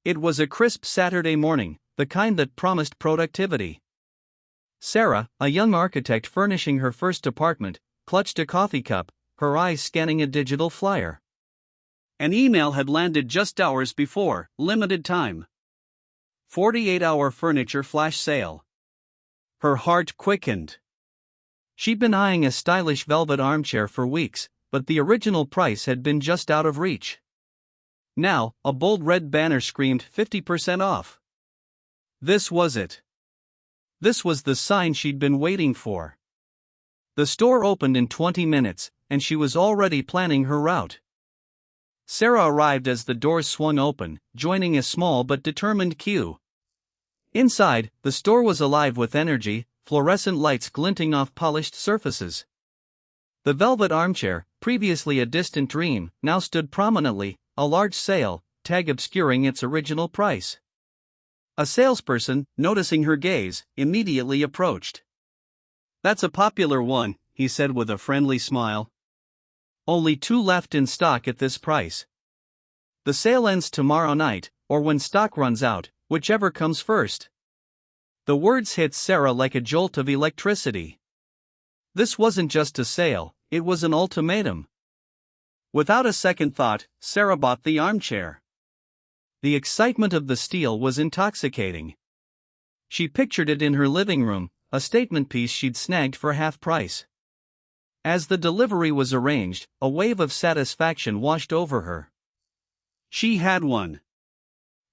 It was a crisp Saturday morning, the kind that promised productivity. Sarah, a young architect furnishing her first apartment, clutched a coffee cup, her eyes scanning a digital flyer. An email had landed just hours before, limited time. 48-hour furniture flash sale. Her heart quickened. She'd been eyeing a stylish velvet armchair for weeks, but the original price had been just out of reach. Now, a bold red banner screamed 50% off. This was it. This was the sign she'd been waiting for. The store opened in 20 minutes, and she was already planning her route. Sarah arrived as the doors swung open, joining a small but determined queue. Inside, the store was alive with energy, fluorescent lights glinting off polished surfaces. The velvet armchair, previously a distant dream, now stood prominently, a large sale tag obscuring its original price. A salesperson, noticing her gaze, immediately approached. "That's a popular one," he said with a friendly smile. "Only 2 left in stock at this price. The sale ends tomorrow night, or when stock runs out, whichever comes first." The words hit Sarah like a jolt of electricity. This wasn't just a sale, it was an ultimatum. Without a second thought, Sarah bought the armchair. The excitement of the steal was intoxicating. She pictured it in her living room, a statement piece she'd snagged for half price. As the delivery was arranged, a wave of satisfaction washed over her. She had won.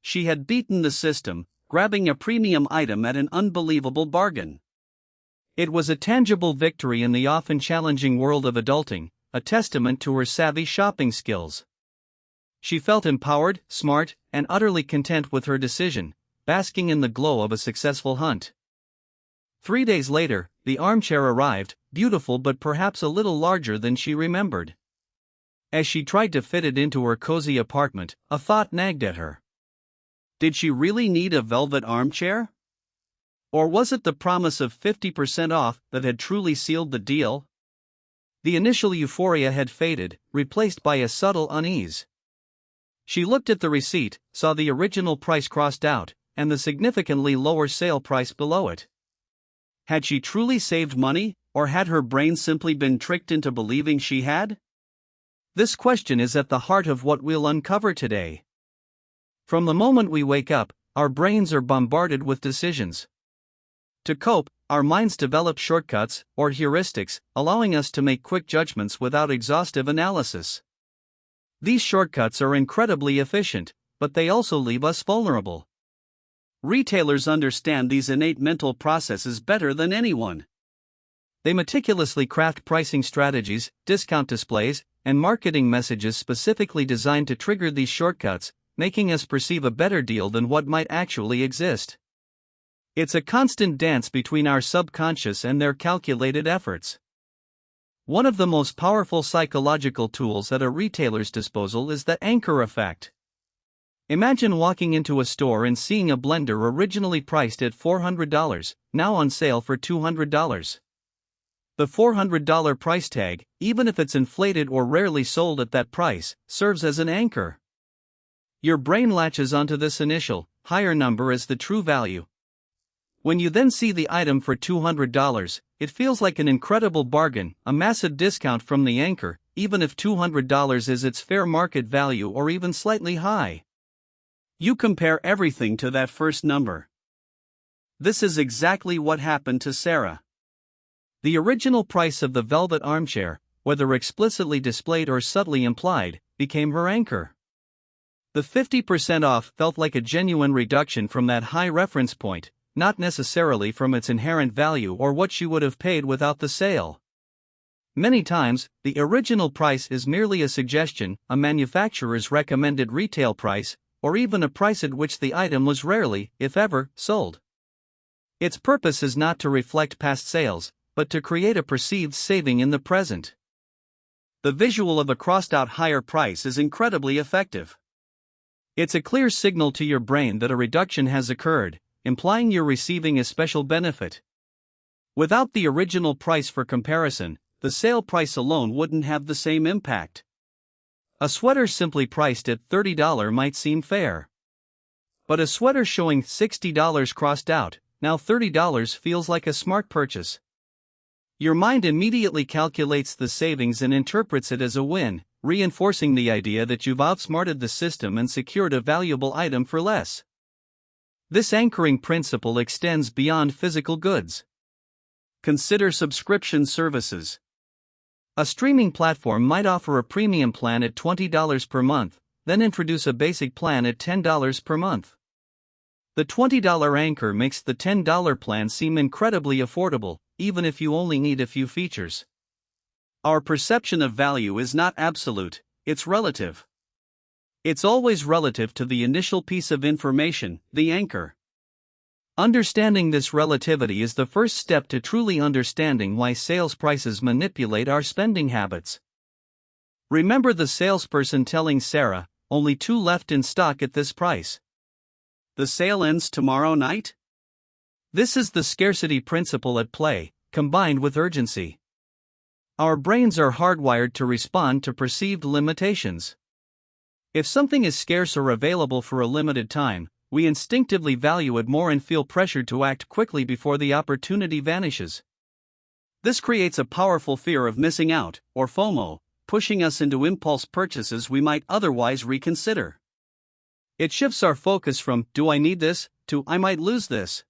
She had beaten the system, grabbing a premium item at an unbelievable bargain. It was a tangible victory in the often challenging world of adulting, a testament to her savvy shopping skills. She felt empowered, smart, and utterly content with her decision, basking in the glow of a successful hunt. 3 days later, the armchair arrived, beautiful but perhaps a little larger than she remembered. As she tried to fit it into her cozy apartment, a thought nagged at her. Did she really need a velvet armchair? Or was it the promise of 50% off that had truly sealed the deal? The initial euphoria had faded, replaced by a subtle unease. She looked at the receipt, saw the original price crossed out, and the significantly lower sale price below it. Had she truly saved money, or had her brain simply been tricked into believing she had? This question is at the heart of what we'll uncover today. From the moment we wake up, our brains are bombarded with decisions. To cope, our minds develop shortcuts, or heuristics, allowing us to make quick judgments without exhaustive analysis. These shortcuts are incredibly efficient, but they also leave us vulnerable. Retailers understand these innate mental processes better than anyone. They meticulously craft pricing strategies, discount displays, and marketing messages specifically designed to trigger these shortcuts, making us perceive a better deal than what might actually exist. It's a constant dance between our subconscious and their calculated efforts. One of the most powerful psychological tools at a retailer's disposal is the anchor effect. Imagine walking into a store and seeing a blender originally priced at $400, now on sale for $200. The $400 price tag, even if it's inflated or rarely sold at that price, serves as an anchor. Your brain latches onto this initial, higher number as the true value. When you then see the item for $200, it feels like an incredible bargain, a massive discount from the anchor, even if $200 is its fair market value or even slightly high. You compare everything to that first number. This is exactly what happened to Sarah. The original price of the velvet armchair, whether explicitly displayed or subtly implied, became her anchor. The 50% off felt like a genuine reduction from that high reference point, not necessarily from its inherent value or what she would have paid without the sale. Many times, the original price is merely a suggestion, a manufacturer's recommended retail price, or even a price at which the item was rarely, if ever, sold. Its purpose is not to reflect past sales, but to create a perceived saving in the present. The visual of a crossed-out higher price is incredibly effective. It's a clear signal to your brain that a reduction has occurred, implying you're receiving a special benefit. Without the original price for comparison, the sale price alone wouldn't have the same impact. A sweater simply priced at $30 might seem fair. But a sweater showing $60 crossed out, now $30 feels like a smart purchase. Your mind immediately calculates the savings and interprets it as a win, reinforcing the idea that you've outsmarted the system and secured a valuable item for less. This anchoring principle extends beyond physical goods. Consider subscription services. A streaming platform might offer a premium plan at $20 per month, then introduce a basic plan at $10 per month. The $20 anchor makes the $10 plan seem incredibly affordable, even if you only need a few features. Our perception of value is not absolute, it's relative. It's always relative to the initial piece of information, the anchor. Understanding this relativity is the first step to truly understanding why sales prices manipulate our spending habits. Remember the salesperson telling Sarah, "Only 2 left in stock at this price. The sale ends tomorrow night?" This is the scarcity principle at play, combined with urgency. Our brains are hardwired to respond to perceived limitations. If something is scarce or available for a limited time, we instinctively value it more and feel pressured to act quickly before the opportunity vanishes. This creates a powerful fear of missing out, or FOMO, pushing us into impulse purchases we might otherwise reconsider. It shifts our focus from, "Do I need this?" to, "I might lose this."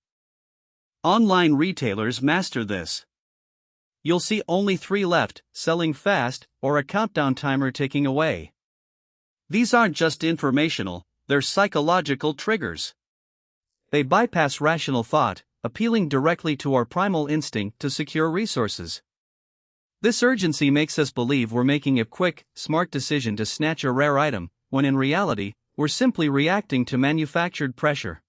Online retailers master this. You'll see only 3 left, selling fast, or a countdown timer ticking away. These aren't just informational, they're psychological triggers. They bypass rational thought, appealing directly to our primal instinct to secure resources. This urgency makes us believe we're making a quick, smart decision to snatch a rare item, when in reality, we're simply reacting to manufactured pressure.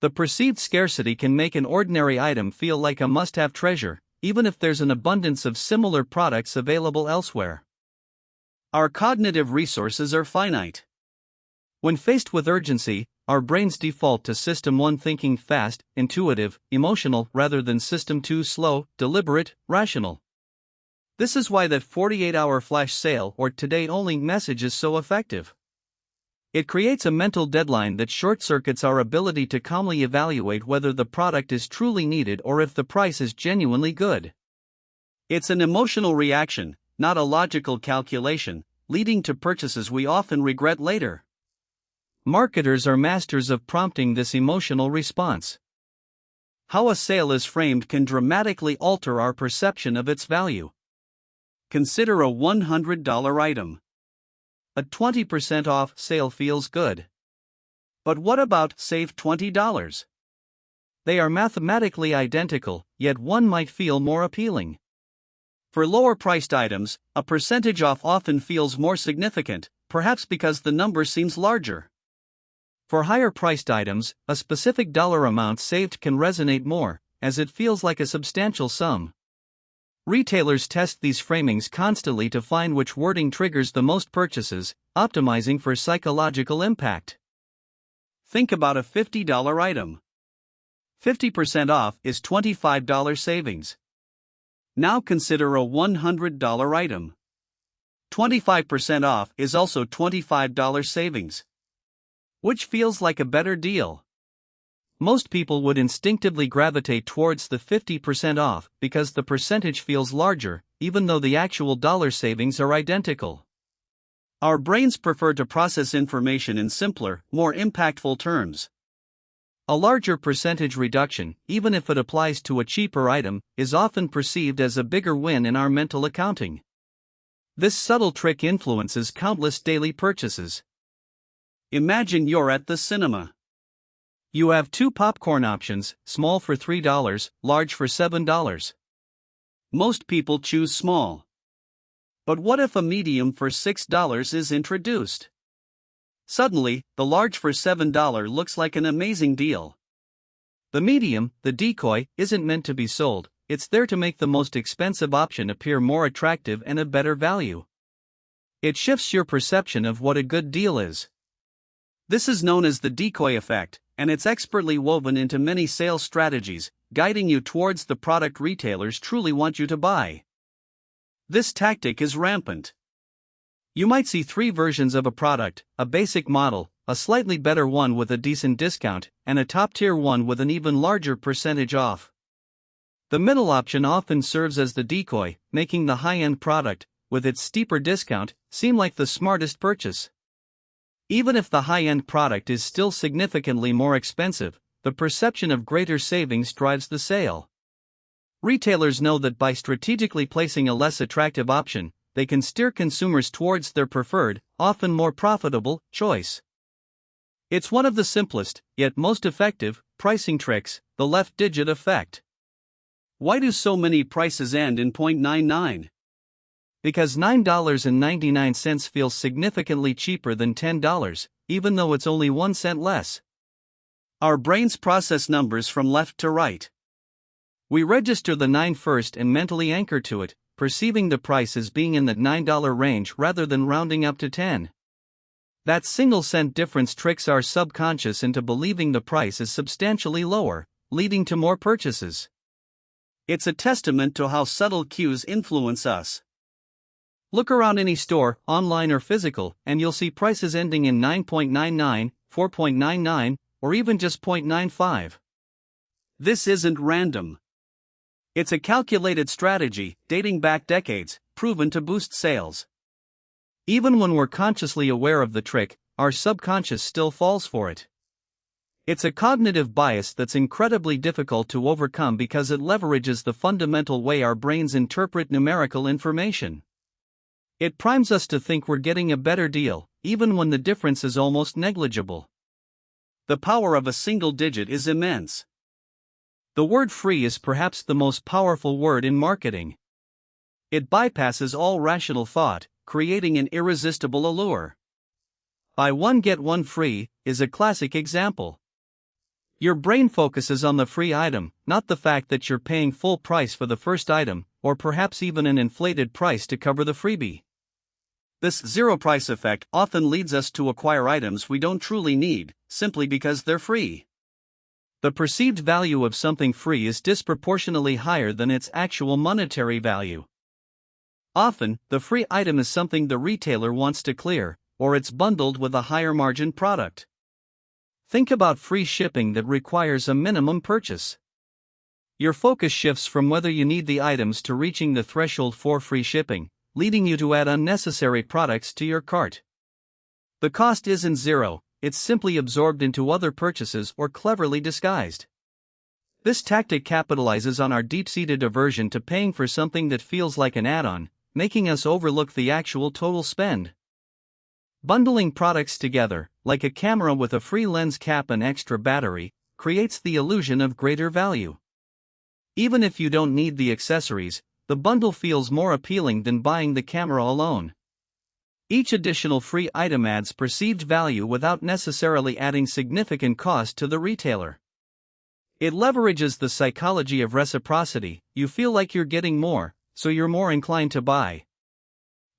The perceived scarcity can make an ordinary item feel like a must-have treasure, even if there's an abundance of similar products available elsewhere. Our cognitive resources are finite. When faced with urgency, our brains default to System 1 thinking fast, intuitive, emotional rather than System 2 slow, deliberate, rational. This is why that 48-hour flash sale or today-only message is so effective. It creates a mental deadline that short-circuits our ability to calmly evaluate whether the product is truly needed or if the price is genuinely good. It's an emotional reaction, not a logical calculation, leading to purchases we often regret later. Marketers are masters of prompting this emotional response. How a sale is framed can dramatically alter our perception of its value. Consider a $100 item. A 20% off sale feels good. But what about save $20? They are mathematically identical, yet one might feel more appealing. For lower-priced items, a percentage off often feels more significant, perhaps because the number seems larger. For higher-priced items, a specific dollar amount saved can resonate more, as it feels like a substantial sum. Retailers test these framings constantly to find which wording triggers the most purchases, optimizing for psychological impact. Think about a $50 item. 50% off is $25 savings. Now consider a $100 item. 25% off is also $25 savings. Which feels like a better deal? Most people would instinctively gravitate towards the 50% off because the percentage feels larger, even though the actual dollar savings are identical. Our brains prefer to process information in simpler, more impactful terms. A larger percentage reduction, even if it applies to a cheaper item, is often perceived as a bigger win in our mental accounting. This subtle trick influences countless daily purchases. Imagine you're at the cinema. You have 2 popcorn options, small for $3, large for $7. Most people choose small. But what if a medium for $6 is introduced? Suddenly, the large for $7 looks like an amazing deal. The medium, the decoy, isn't meant to be sold, it's there to make the most expensive option appear more attractive and a better value. It shifts your perception of what a good deal is. This is known as the decoy effect, and it's expertly woven into many sales strategies, guiding you towards the product retailers truly want you to buy. This tactic is rampant. You might see 3 versions of a product: a basic model, a slightly better one with a decent discount, and a top-tier one with an even larger percentage off. The middle option often serves as the decoy, making the high-end product, with its steeper discount, seem like the smartest purchase. Even if the high-end product is still significantly more expensive, the perception of greater savings drives the sale. Retailers know that by strategically placing a less attractive option, they can steer consumers towards their preferred, often more profitable, choice. It's one of the simplest, yet most effective, pricing tricks, the left-digit effect. Why do so many prices end in 0.99? Because $9.99 feels significantly cheaper than $10, even though it's only 1 cent less. Our brains process numbers from left to right. We register the 9 first and mentally anchor to it, perceiving the price as being in that $9 range rather than rounding up to 10. That single cent difference tricks our subconscious into believing the price is substantially lower, leading to more purchases. It's a testament to how subtle cues influence us. Look around any store, online or physical, and you'll see prices ending in 9.99, 4.99, or even just 0.95. This isn't random. It's a calculated strategy, dating back decades, proven to boost sales. Even when we're consciously aware of the trick, our subconscious still falls for it. It's a cognitive bias that's incredibly difficult to overcome because it leverages the fundamental way our brains interpret numerical information. It primes us to think we're getting a better deal, even when the difference is almost negligible. The power of a single digit is immense. The word free is perhaps the most powerful word in marketing. It bypasses all rational thought, creating an irresistible allure. Buy one get one free is a classic example. Your brain focuses on the free item, not the fact that you're paying full price for the first item, or perhaps even an inflated price to cover the freebie. This zero price effect often leads us to acquire items we don't truly need, simply because they're free. The perceived value of something free is disproportionately higher than its actual monetary value. Often, the free item is something the retailer wants to clear, or it's bundled with a higher margin product. Think about free shipping that requires a minimum purchase. Your focus shifts from whether you need the items to reaching the threshold for free shipping, leading you to add unnecessary products to your cart. The cost isn't zero, it's simply absorbed into other purchases or cleverly disguised. This tactic capitalizes on our deep-seated aversion to paying for something that feels like an add-on, making us overlook the actual total spend. Bundling products together, like a camera with a free lens cap and extra battery, creates the illusion of greater value. Even if you don't need the accessories, the bundle feels more appealing than buying the camera alone. Each additional free item adds perceived value without necessarily adding significant cost to the retailer. It leverages the psychology of reciprocity. You feel like you're getting more, so you're more inclined to buy.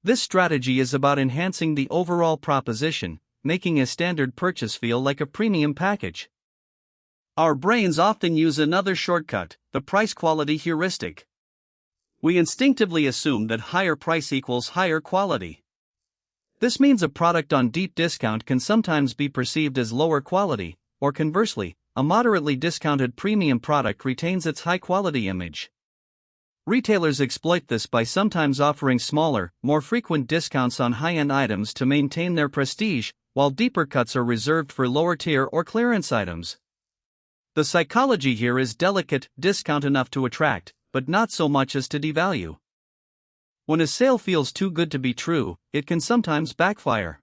This strategy is about enhancing the overall proposition, making a standard purchase feel like a premium package. Our brains often use another shortcut, the price-quality heuristic. We instinctively assume that higher price equals higher quality. This means a product on deep discount can sometimes be perceived as lower quality, or conversely, a moderately discounted premium product retains its high-quality image. Retailers exploit this by sometimes offering smaller, more frequent discounts on high-end items to maintain their prestige, while deeper cuts are reserved for lower-tier or clearance items. The psychology here is delicate: discount enough to attract, but not so much as to devalue. When a sale feels too good to be true, it can sometimes backfire.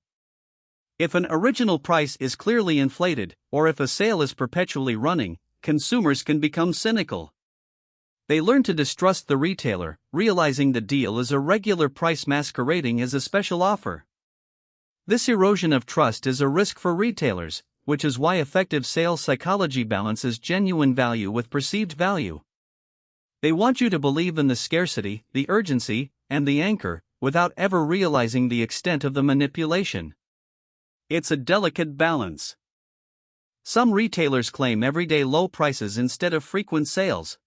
If an original price is clearly inflated, or if a sale is perpetually running, consumers can become cynical. They learn to distrust the retailer, realizing the deal is a regular price masquerading as a special offer. This erosion of trust is a risk for retailers, which is why effective sales psychology balances genuine value with perceived value. They want you to believe in the scarcity, the urgency, and the anchor, without ever realizing the extent of the manipulation. It's a delicate balance. Some retailers claim everyday low prices instead of frequent sales.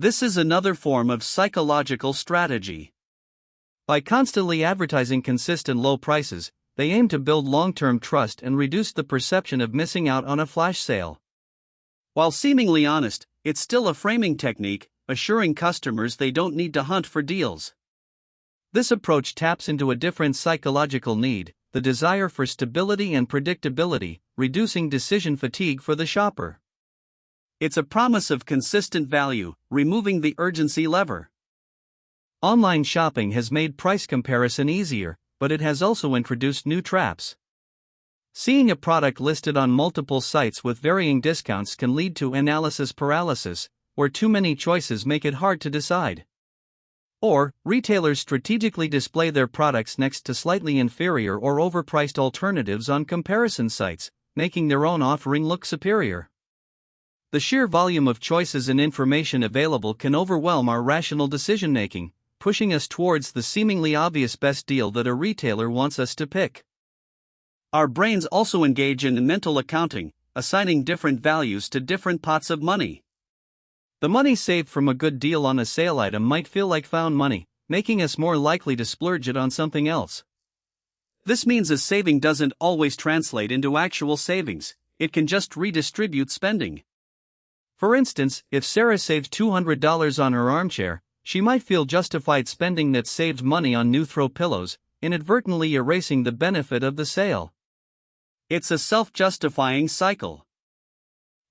This is another form of psychological strategy. By constantly advertising consistent low prices, they aim to build long-term trust and reduce the perception of missing out on a flash sale. While seemingly honest, it's still a framing technique, assuring customers they don't need to hunt for deals. This approach taps into a different psychological need, the desire for stability and predictability, reducing decision fatigue for the shopper. It's a promise of consistent value, removing the urgency lever. Online shopping has made price comparison easier, but it has also introduced new traps. Seeing a product listed on multiple sites with varying discounts can lead to analysis paralysis, where too many choices make it hard to decide. Or, retailers strategically display their products next to slightly inferior or overpriced alternatives on comparison sites, making their own offering look superior. The sheer volume of choices and information available can overwhelm our rational decision-making, pushing us towards the seemingly obvious best deal that a retailer wants us to pick. Our brains also engage in mental accounting, assigning different values to different pots of money. The money saved from a good deal on a sale item might feel like found money, making us more likely to splurge it on something else. This means a saving doesn't always translate into actual savings, it can just redistribute spending. For instance, if Sarah saved $200 on her armchair, she might feel justified spending that saved money on new throw pillows, inadvertently erasing the benefit of the sale. It's a self-justifying cycle.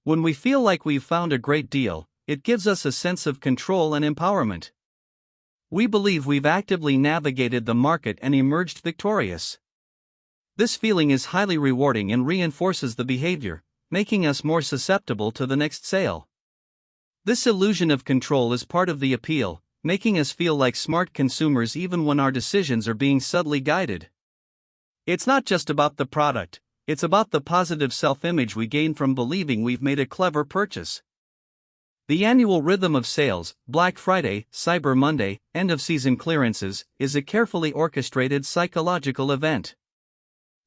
When we feel like we've found a great deal, it gives us a sense of control and empowerment. We believe we've actively navigated the market and emerged victorious. This feeling is highly rewarding and reinforces the behavior, making us more susceptible to the next sale. This illusion of control is part of the appeal, making us feel like smart consumers even when our decisions are being subtly guided. It's not just about the product, it's about the positive self-image we gain from believing we've made a clever purchase. The annual rhythm of sales, Black Friday, Cyber Monday, end-of-season clearances, is a carefully orchestrated psychological event.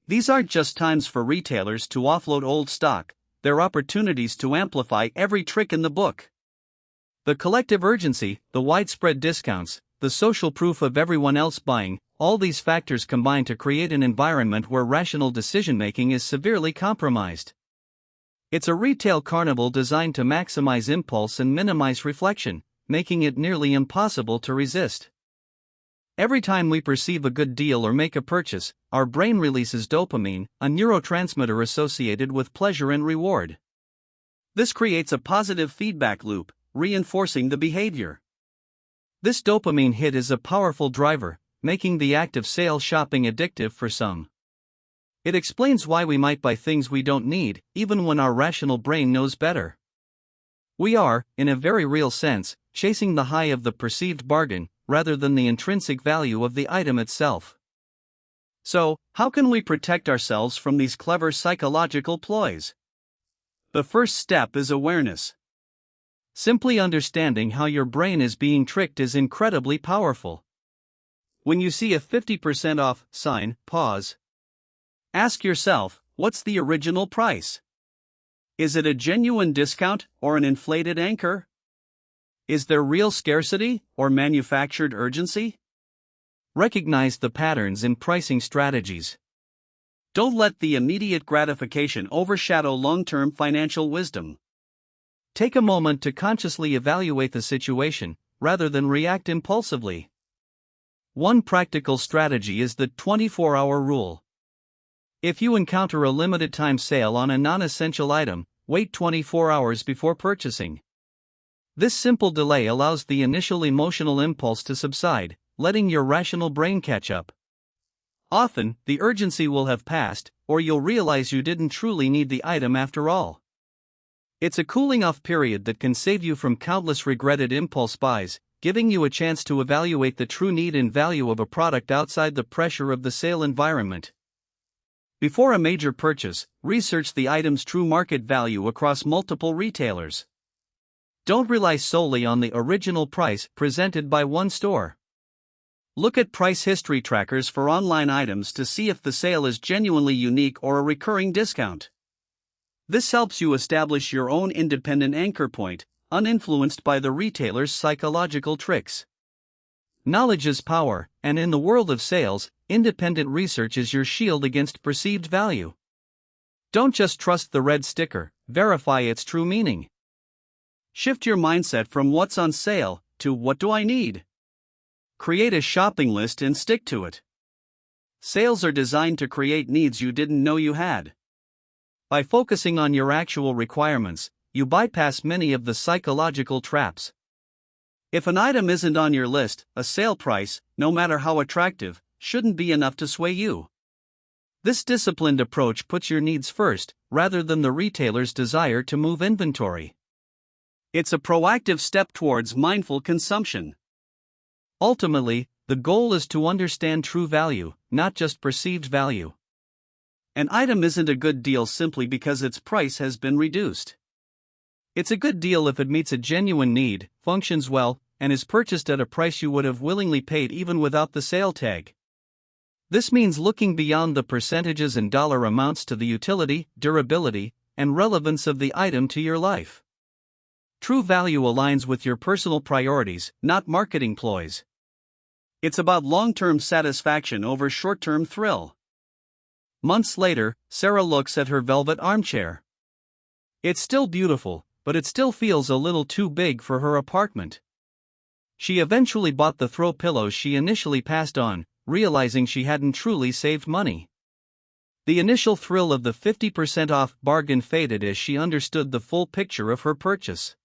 These aren't just times for retailers to offload old stock, they're opportunities to amplify every trick in the book. The collective urgency, the widespread discounts, the social proof of everyone else buying, all these factors combine to create an environment where rational decision-making is severely compromised. It's a retail carnival designed to maximize impulse and minimize reflection, making it nearly impossible to resist. Every time we perceive a good deal or make a purchase, our brain releases dopamine, a neurotransmitter associated with pleasure and reward. This creates a positive feedback loop, reinforcing the behavior. This dopamine hit is a powerful driver, making the act of sale shopping addictive for some. It explains why we might buy things we don't need, even when our rational brain knows better. We are, in a very real sense, chasing the high of the perceived bargain, rather than the intrinsic value of the item itself. So, how can we protect ourselves from these clever psychological ploys? The first step is awareness. Simply understanding how your brain is being tricked is incredibly powerful. When you see a 50% off sign, pause. Ask yourself, what's the original price? Is it a genuine discount or an inflated anchor? Is there real scarcity or manufactured urgency? Recognize the patterns in pricing strategies. Don't let the immediate gratification overshadow long-term financial wisdom. Take a moment to consciously evaluate the situation, rather than react impulsively. One practical strategy is the 24-hour rule. If you encounter a limited-time sale on a non-essential item, wait 24 hours before purchasing. This simple delay allows the initial emotional impulse to subside, letting your rational brain catch up. Often, the urgency will have passed, or you'll realize you didn't truly need the item after all. It's a cooling-off period that can save you from countless regretted impulse buys, giving you a chance to evaluate the true need and value of a product outside the pressure of the sale environment. Before a major purchase, research the item's true market value across multiple retailers. Don't rely solely on the original price presented by one store. Look at price history trackers for online items to see if the sale is genuinely unique or a recurring discount. This helps you establish your own independent anchor point, uninfluenced by the retailer's psychological tricks. Knowledge is power, and in the world of sales, independent research is your shield against perceived value. Don't just trust the red sticker, verify its true meaning. Shift your mindset from what's on sale to what do I need? Create a shopping list and stick to it. Sales are designed to create needs you didn't know you had. By focusing on your actual requirements, you bypass many of the psychological traps. If an item isn't on your list, a sale price, no matter how attractive, shouldn't be enough to sway you. This disciplined approach puts your needs first, rather than the retailer's desire to move inventory. It's a proactive step towards mindful consumption. Ultimately, the goal is to understand true value, not just perceived value. An item isn't a good deal simply because its price has been reduced. It's a good deal if it meets a genuine need, functions well, and is purchased at a price you would have willingly paid even without the sale tag. This means looking beyond the percentages and dollar amounts to the utility, durability, and relevance of the item to your life. True value aligns with your personal priorities, not marketing ploys. It's about long-term satisfaction over short-term thrill. Months later, Sarah looks at her velvet armchair. It's still beautiful, but it still feels a little too big for her apartment. She eventually bought the throw pillows she initially passed on, realizing she hadn't truly saved money. The initial thrill of the 50% off bargain faded as she understood the full picture of her purchase.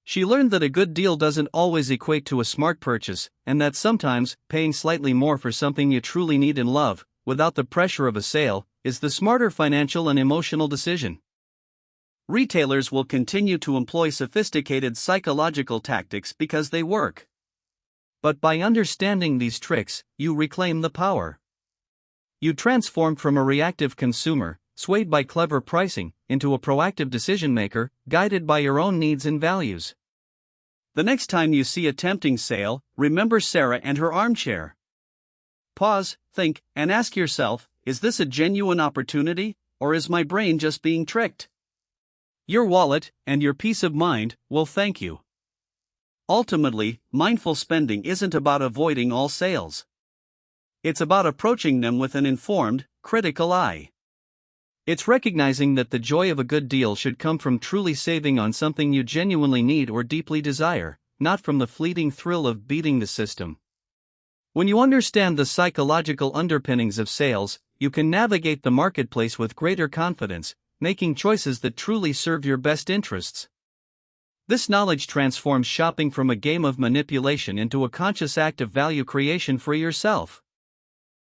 She learned that a good deal doesn't always equate to a smart purchase, and that sometimes, paying slightly more for something you truly need and love, without the pressure of a sale, is the smarter financial and emotional decision. Retailers will continue to employ sophisticated psychological tactics because they work. But by understanding these tricks, you reclaim the power. You transform from a reactive consumer, swayed by clever pricing, into a proactive decision maker, guided by your own needs and values. The next time you see a tempting sale, remember Sarah and her armchair. Pause, think, and ask yourself, is this a genuine opportunity, or is my brain just being tricked? Your wallet, and your peace of mind, will thank you. Ultimately, mindful spending isn't about avoiding all sales. It's about approaching them with an informed, critical eye. It's recognizing that the joy of a good deal should come from truly saving on something you genuinely need or deeply desire, not from the fleeting thrill of beating the system. When you understand the psychological underpinnings of sales, you can navigate the marketplace with greater confidence, making choices that truly serve your best interests. This knowledge transforms shopping from a game of manipulation into a conscious act of value creation for yourself.